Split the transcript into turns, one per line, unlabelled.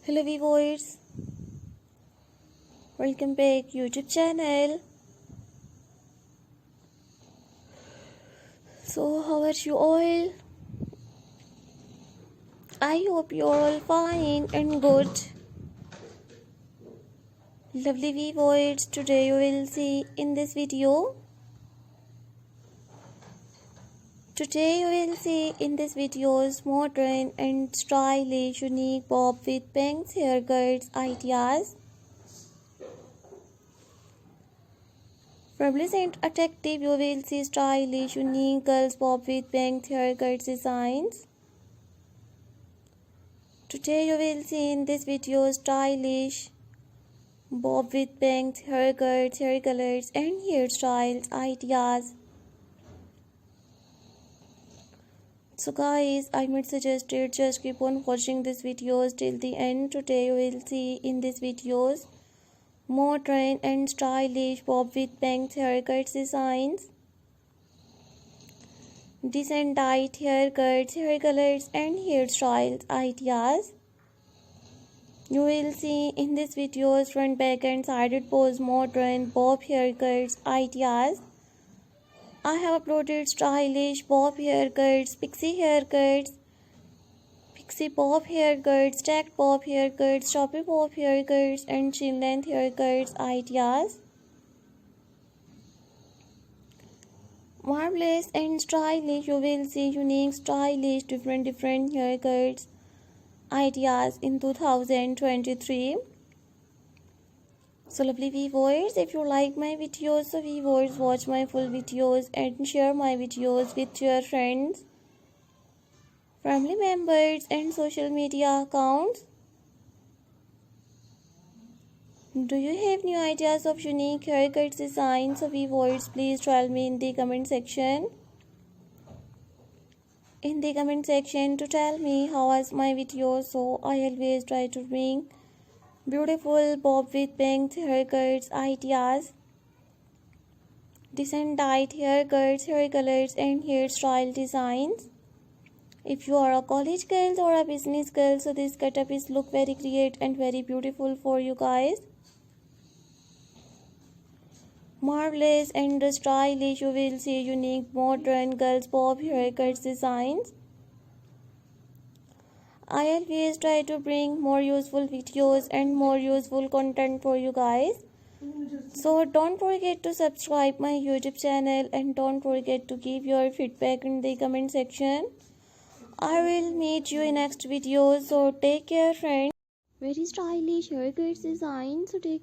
Hello viewers, welcome back YouTube channel. So how are you all? I hope you are all fine and good. Lovely viewers, today you will see in this video. Today you will see in this video's modern and stylish unique bob with bangs haircuts ideas. Fabulous and attractive, you will see stylish unique girls bob with bangs haircuts designs. Today you will see in this video stylish bob with bangs haircuts, hair colors and hairstyles ideas. So guys, I might suggest it, just keep on watching these videos till the end. Today you will see in these videos modern and stylish bob with bangs haircuts designs, decent dyed haircuts, hair colors and hairstyles ideas. You will see in these videos front, back and sided pose modern bob haircuts ideas. I have uploaded stylish bob haircuts, pixie haircuts, pixie bob haircuts, stacked bob haircuts, choppy bob haircuts and chin length haircuts ideas. Marvelous and stylish, you will see unique, stylish, different haircuts ideas in 2023. So lovely viewers, if you like my videos, so viewers watch my full videos and share my videos with your friends, family members and social media accounts. Do you have new ideas of unique haircut designs? So viewers, please tell me in the comment section. In the comment section to tell me how was my video. So I always try to bring beautiful bob with bangs haircuts ideas, decent dyed haircuts, hair colors and hairstyle designs. If you are a college girl or a business girl, so this setup is look very creative and very beautiful for you guys. Marvelous and stylish, you will see unique modern girls bob haircuts designs. I always try to bring more useful videos and more useful content for you guys. So don't forget to subscribe my YouTube channel and don't forget to give your feedback in the comment section. I will meet you in next video. So take care friends. Very stylish haircuts design. So take care.